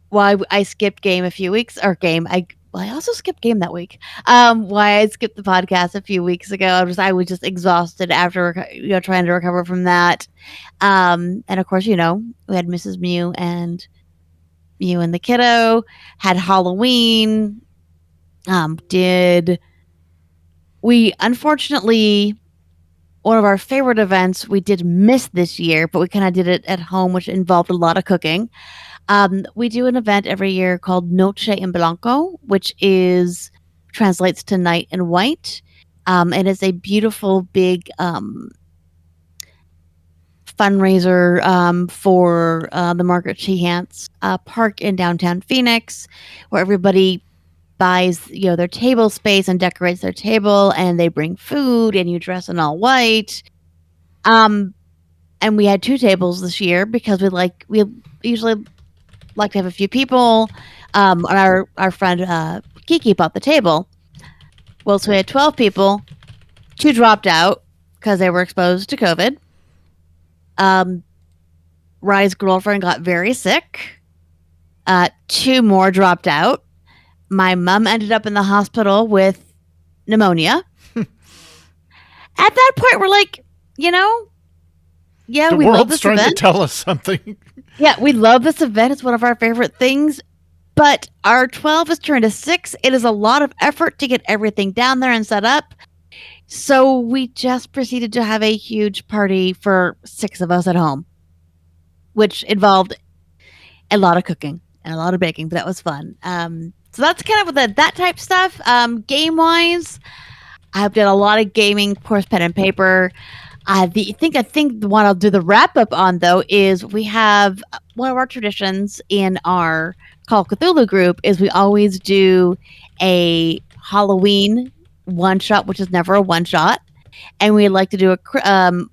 why I skipped game a few weeks, or game. I also skipped game that week. Why I skipped the podcast a few weeks ago. I was just exhausted after trying to recover from that. And of course, we had Mrs. Mew and the kiddo, had Halloween. We unfortunately, one of our favorite events we did miss this year, but we kind of did it at home, which involved a lot of cooking. We do an event every year called Noche en Blanco, which translates to Night in White. And it's a beautiful big fundraiser for the Margaret Chehance Park in downtown Phoenix, where everybody buys their table space and decorates their table, and they bring food, and you dress in all white. And we had 2 tables this year because we usually like to have a few people. Our friend Kiki bought the table. Well, so we had 12 people. 2 dropped out because they were exposed to COVID. Rye's girlfriend got very sick. 2 more dropped out. My mom ended up in the hospital with pneumonia. At that point, we're like, yeah, the we love world's this trying event. to tell us something. Yeah, we love this event. It's one of our favorite things. But our 12 has turned to 6. It is a lot of effort to get everything down there and set up. So we just proceeded to have a huge party for 6 of us at home, which involved a lot of cooking and a lot of baking, but that was fun. So that's kind of that type stuff. Game-wise, I've done a lot of gaming, of course, pen and paper. I think the one I'll do the wrap-up on, though, is we have one of our traditions in our Call of Cthulhu group is we always do a Halloween one-shot, which is never a one-shot, and we like to do a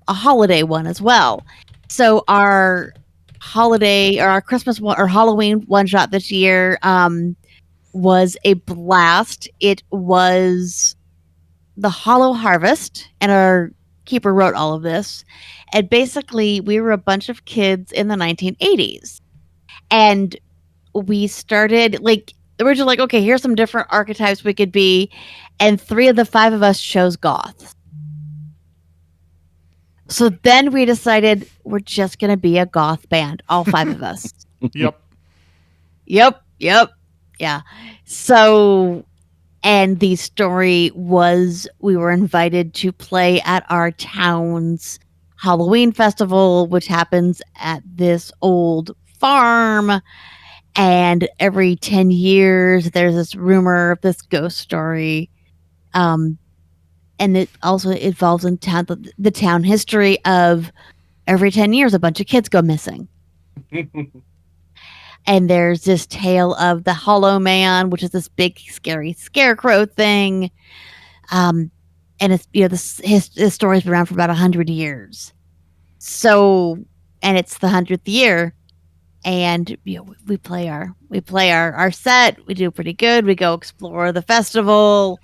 holiday one as well. So our holiday or our Christmas one or Halloween one-shot this year was a blast. It was the Hollow Harvest, and our keeper wrote all of this. And basically, we were a bunch of kids in the 1980s. And we started, we're just like, okay, here's some different archetypes we could be, and 3 of the 5 of us chose goths. So then we decided we're just gonna be a goth band, all 5 of us. Yep. Yeah. So, and the story was we were invited to play at our town's Halloween festival, which happens at this old farm. And every 10 years, there's this rumor of this ghost story. And it also involves in town the town history of every 10 years, a bunch of kids go missing. And there's this tale of the Hollow Man, which is this big, scary scarecrow thing. And it's, this story's been around for about 100 years. So, and it's the 100th year. And we play our set. We do pretty good. We go explore the festival.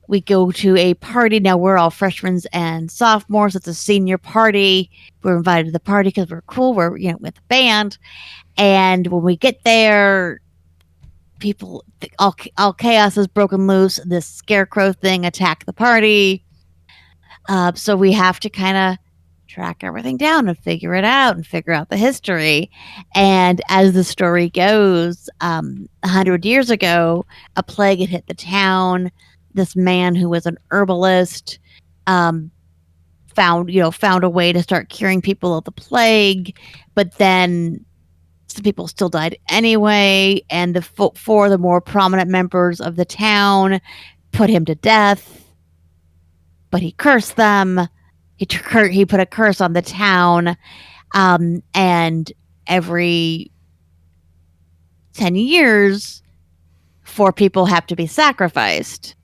We go to a party. Now we're all freshmen and sophomores. It's a senior party. We're invited to the party because we're cool. We're with the band. And when we get there, people, all chaos is broken loose. This scarecrow thing attacked the party. So we have to kind of track everything down and figure it out and figure out the history. And as the story goes, 100 years ago, a plague had hit the town. This man who was an herbalist found a way to start curing people of the plague, but then some people still died anyway. And the 4 of the more prominent members of the town put him to death, but he cursed them. He put a curse on the town, and every 10 years, 4 people have to be sacrificed.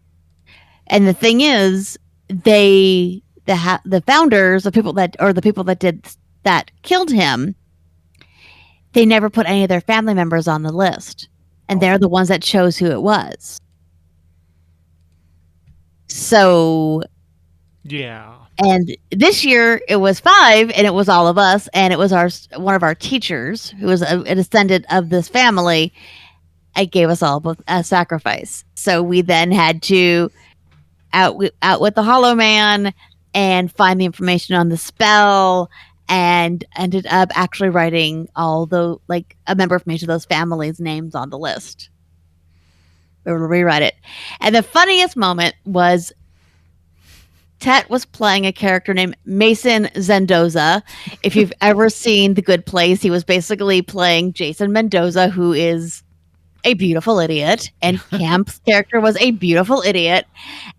And the thing is, the founders, the people that killed him, they never put any of their family members on the list, and they're the ones that chose who it was. So, yeah. And this year it was 5, and it was all of us, and it was one of our teachers who was a descendant of this family. It gave us all a sacrifice. So we then had to out with the Hollow Man and find the information on the spell, and ended up actually writing all a member from each of those families' names on the list. We were to rewrite it. And the funniest moment was Tet was playing a character named Mason Zendoza. If you've ever seen The Good Place, he was basically playing Jason Mendoza, who is a beautiful idiot. And Camp's character was a beautiful idiot.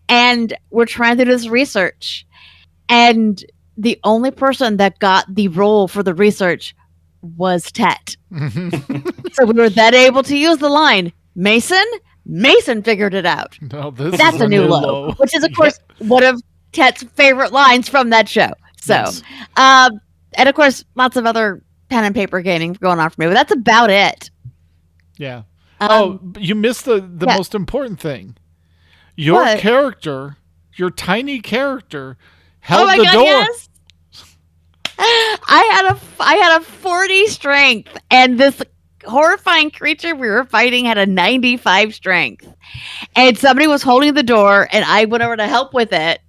And we're trying to do this research. And the only person that got the role for the research was Tet. So we were then able to use the line, Mason figured it out. No, that's a new low. Which is, of course, one of Tet's favorite lines from that show. So, yes. And of course, lots of other pen and paper gaming going on for me, but that's about it. Yeah. You missed the most important thing. Your character, your tiny character, held the door. Yes. I had a 40 strength, and this horrifying creature we were fighting had a 95 strength. And somebody was holding the door, and I went over to help with it,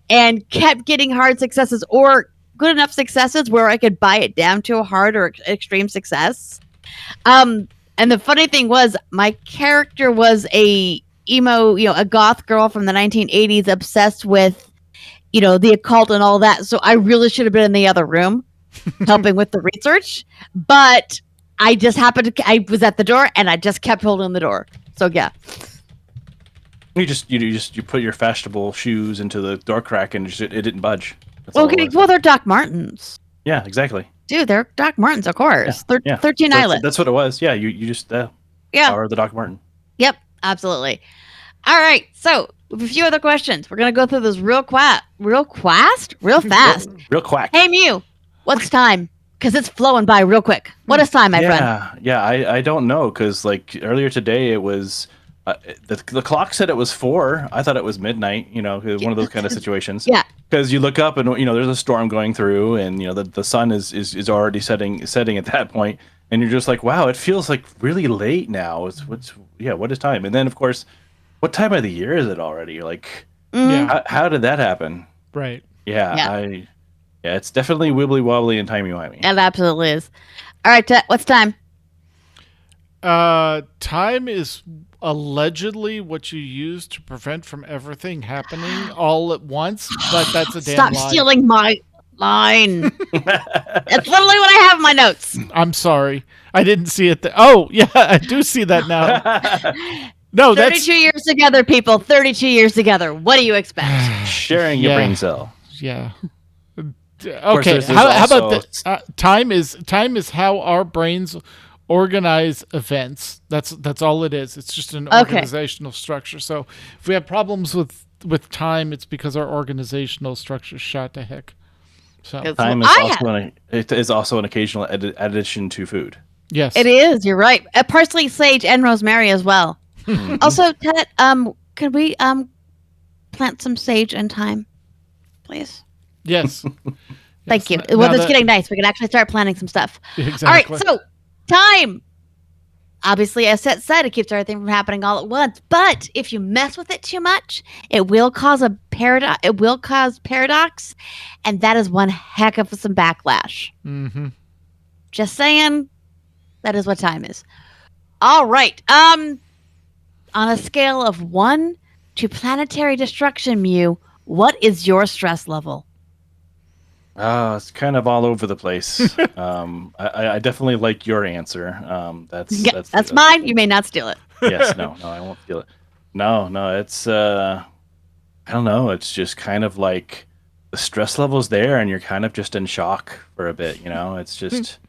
and kept getting hard successes or good enough successes where I could buy it down to a hard or extreme success. And the funny thing was, my character was a goth girl from the 1980s, obsessed with, the occult and all that. So I really should have been in the other room helping with the research. But I just I was at the door, and I just kept holding the door. So yeah. You put your fashionable shoes into the door crack, and it didn't budge. Well, they're Doc Martens. Yeah, exactly. Dude, they're Doc Martens, of course. Yeah. 13 eyelets. That's what it was. Yeah, you just power the Doc Marten. Yep, absolutely. All right, so we have a few other questions. We're gonna go through this real fast. Real quack. Hey Mew, what's time? Because it's flowing by real quick. What is time, my friend? Yeah, I don't know, because earlier today it was. The clock said it was 4. I thought it was midnight. One of those kind of situations. Yeah. Because you look up and there's a storm going through, and the sun is already setting at that point, and you're just like, wow, it feels like really late now. what is time? And then of course, what time of the year is it already? Like, Yeah. how did that happen? Right. Yeah, it's definitely wibbly wobbly and timey wimey. It absolutely is. All right, what's time? Time is allegedly what you use to prevent from everything happening all at once, but that's a damn Stop lie. stealing my line. That's literally what I have in my notes. I'm sorry. I didn't see it. Oh, yeah, I do see that now. No, 32 years together, people. 32 years together. What do you expect? Sharing your brain cell. Yeah. Course, Okay. there's How about also- this? Time is how our brains organize events. That's all it is. It's just an organizational structure. So if we have problems with time, it's because our organizational structure shot to heck. So time is also an occasional addition to food. yes, It is. You're right. Parsley, sage, and rosemary as well. Also, Ted, can we plant some sage and thyme, please? yes. Thank you. Now Well, it's that- getting nice. We can actually start planting some stuff. Exactly. All right, so time. Obviously, as Seth said, it keeps everything from happening all at once. But if you mess with it too much, it will cause a paradox. It will cause paradox, and that is one heck of some backlash. Mm-hmm. Just saying, that is what time is. All right. On a scale of 1 to planetary destruction, Mew, what is your stress level? It's kind of all over the place. I definitely like your answer. That's Mine. You may not steal it. Yes, no, I won't feel it. No, it's I don't know. It's just kind of like the stress level's there, and you're kind of just in shock for a bit. It's just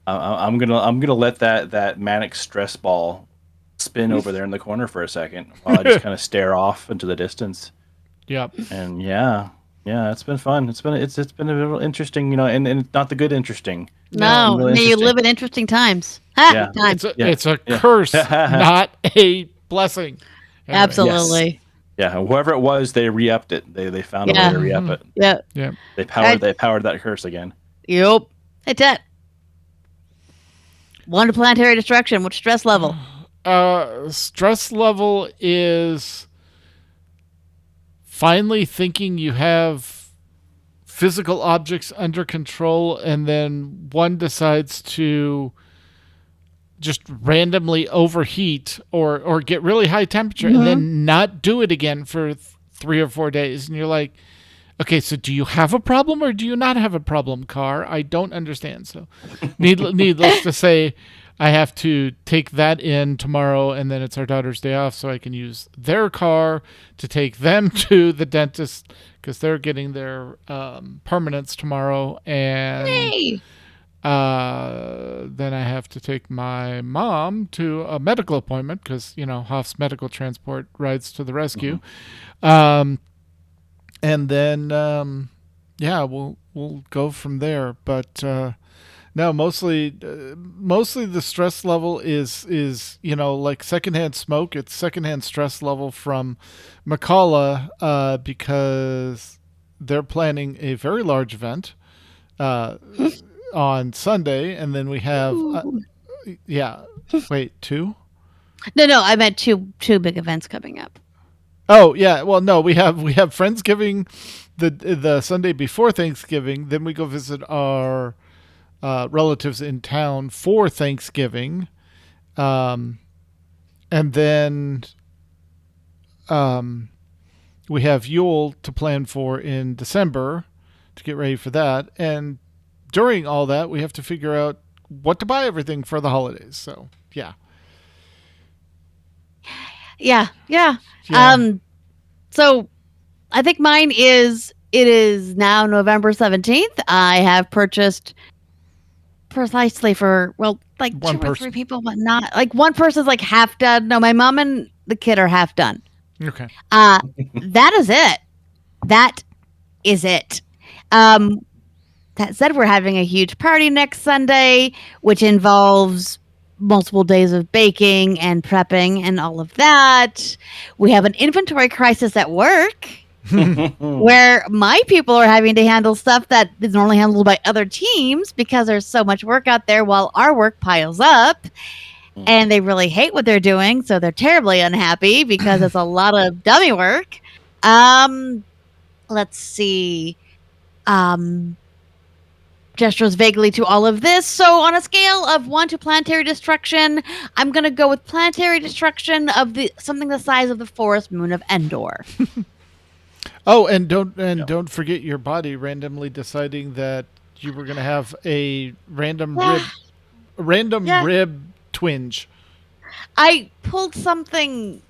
I'm gonna let that manic stress ball spin over there in the corner for a second while I just kind of stare off into the distance. Yep. And yeah, it's been fun. It's been a little interesting, and not the good interesting. No, Really may you interesting. live in interesting times. Yeah. Times. It's a curse, not a blessing. Anyway. Absolutely. Yeah, whoever it was, they re-upped it. They found a way to re-up it. Yeah. Yeah. They powered that curse again. Yep. Hey, Ted. 1 to planetary destruction. What stress level? Stress level is finally thinking you have physical objects under control, and then one decides to just randomly overheat or get really high temperature and then not do it again for 3 or 4 days. And you're like, okay, so do you have a problem or do you not have a problem, car? I don't understand. So needless to say, I have to take that in tomorrow, and then it's our daughter's day off, so I can use their car to take them to the dentist because they're getting their permanents tomorrow. And Hey. then I have to take my mom to a medical appointment because, Hoff's Medical Transport rides to the rescue. And then, we'll go from there. But no, mostly the stress level is like secondhand smoke. It's secondhand stress level from McCullough because they're planning a very large event on Sunday, and then we have wait, 2? No, I meant two big events coming up. Oh yeah, well no, we have Friendsgiving the Sunday before Thanksgiving. Then we go visit our relatives in town for Thanksgiving, and then we have Yule to plan for in December to get ready for that. And during all that, we have to figure out what to buy everything for the holidays. So yeah. So I think mine it is now November 17th. I have purchased precisely for, like One 2 or person. 3 people, but not like one person's like half done. No, my mom and the kid are half done. Okay. That is it. That is it. That said, we're having a huge party next Sunday, which involves multiple days of baking and prepping and all of that. We have an inventory crisis at work where my people are having to handle stuff that is normally handled by other teams because there's so much work out there while our work piles up. and they really hate what they're doing, so they're terribly unhappy because it's a lot of dummy work. Let's see. Gestures vaguely to all of this. So on a scale of 1 to planetary destruction, I'm gonna go with planetary destruction of something the size of the forest moon of Endor. Oh, and don't forget your body randomly deciding that you were gonna have a random rib twinge. I pulled something.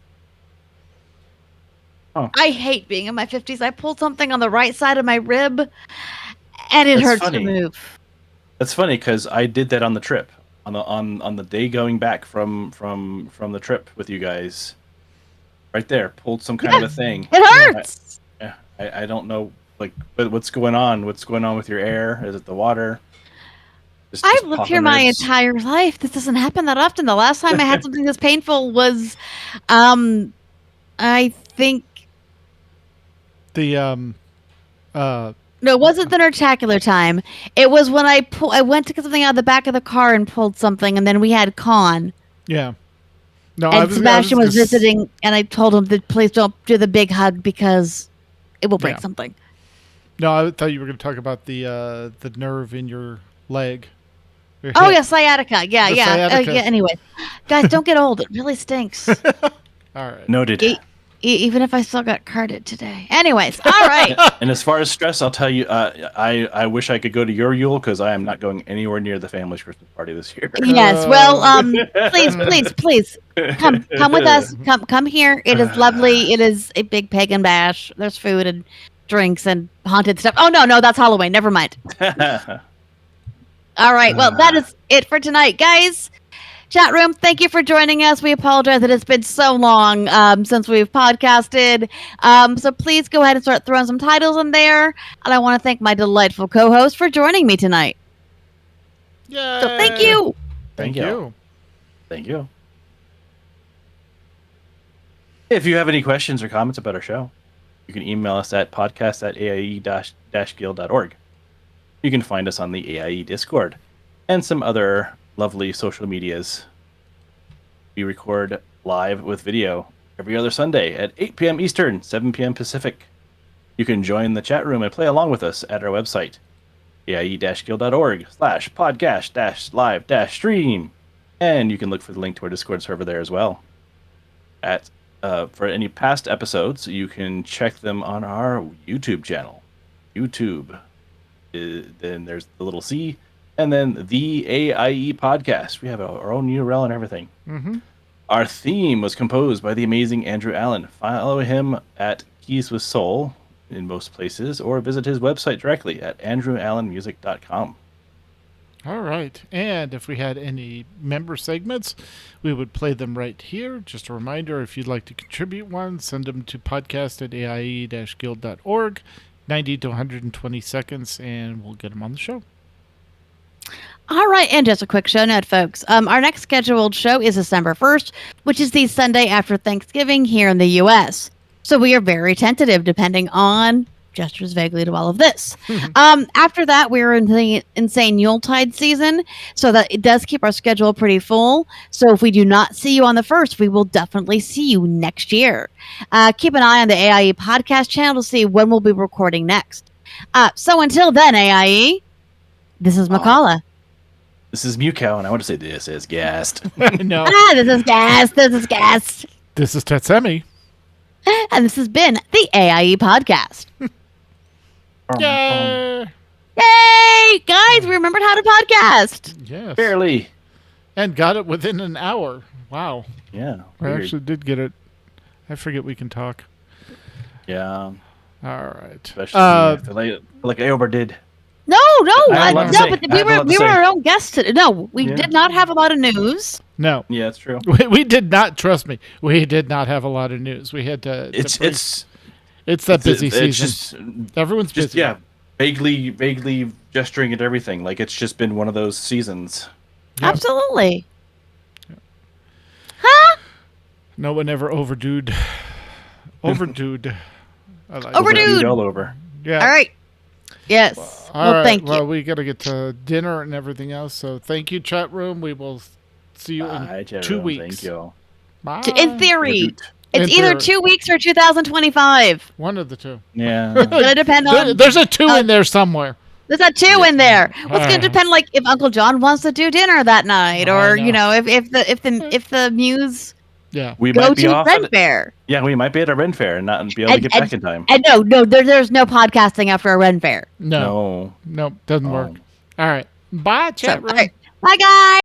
Oh. I hate being in my 50s. I pulled something on the right side of my rib, and it hurts to move. That's funny because I did that on the trip, on the day going back from the trip with you guys. Right there, pulled some kind of a thing. It hurts. I don't know what's going on. What's going on with your air? Is it the water? I've lived here my entire life. This doesn't happen that often. The last time I had something this painful was, I think. No, it wasn't the Nerdtacular time. It was when I went to get something out of the back of the car and pulled something, and then we had con. Yeah. No, and Sebastian was visiting, and I told him that please don't do the big hug because it will break something. No, I thought you were going to talk about the nerve in your leg. Oh yeah, sciatica. Yeah. Anyway, guys, don't get old. It really stinks. All right. Noted. Even if I still got carded today. Anyways, all right. And as far as stress, I'll tell you, I wish I could go to your Yule because I am not going anywhere near the family's Christmas party this year. Yes, well, please, come with us. Come here. It is lovely. It is a big pagan bash. There's food and drinks and haunted stuff. Oh no, that's Halloween. Never mind. All right. Well, that is it for tonight, guys. Chat room, thank you for joining us. We apologize that it's been so long since we've podcasted. So please go ahead and start throwing some titles in there. And I want to thank my delightful co-host for joining me tonight. Yay! So thank you. Thank you. If you have any questions or comments about our show, you can email us at podcast@aie-guild.org. You can find us on the AIE Discord and some other lovely social medias. We record live with video every other Sunday at 8 p.m. Eastern, 7 p.m. Pacific. You can join the chat room and play along with us at our website, aie-guild.org/podcast-live-stream. And you can look for the link to our Discord server there as well. For any past episodes, you can check them on our YouTube channel. YouTube. Then there's the little C. And then the AIE Podcast. We have our own URL and everything. Mm-hmm. Our theme was composed by the amazing Andrew Allen. Follow him at Keys with Soul in most places, or visit his website directly at andrewallenmusic.com. All right. And if we had any member segments, we would play them right here. Just a reminder, if you'd like to contribute one, send them to podcast@aie-guild.org, 90 to 120 seconds, and we'll get them on the show. All right, and just a quick show note, folks. Our next scheduled show is December 1st, which is the Sunday after Thanksgiving here in the U.S. So we are very tentative, depending on gestures vaguely to all of this. After that, we're in the insane Yuletide season, so that it does keep our schedule pretty full. So if we do not see you on the 1st, we will definitely see you next year. Keep an eye on the AIE podcast channel to see when we'll be recording next. So until then, AIE, this is McCullough. This is Mewcow, and I want to say this is Gast. No. This is Gast. This is Tetsemi. And this has been the AIE Podcast. Yay! Yay! Guys, we remembered how to podcast. Yes. Barely. And got it within an hour. Wow. Yeah. We Weird. actually did get it. I forget we can talk. Yeah. All right. Especially like I overdid. No, but we were our own guests today. No, we did not have a lot of news. No. Yeah, that's true. We did not, trust me, we did not have a lot of news. We had to... It's that busy season. Everyone's busy. Yeah, vaguely gesturing at everything. Like it's just been one of those seasons. Yep. Absolutely. Yep. Huh? No one ever overdued. Overdued. Overdued. All over. Yeah. All right. Yes. All right. Thank you. Well, we got to get to dinner and everything else. So thank you, chat room. We will See you in Bye, 2 weeks. Thank you. Bye. In theory. It's In either theory. 2 weeks or 2025. One of the two. Yeah. It's going to depend on... There's a 2 in there somewhere. There's a 2 in there. Well, it's going to depend, like, if Uncle John wants to do dinner that night, or, you know, if the muse we go might be to off Ren Fair. Yeah, we might be at a Ren Fair and not be able to get back in time. And no, there's no podcasting after a Ren Fair. No, doesn't work. All right. Bye, chat room. Bye, guys.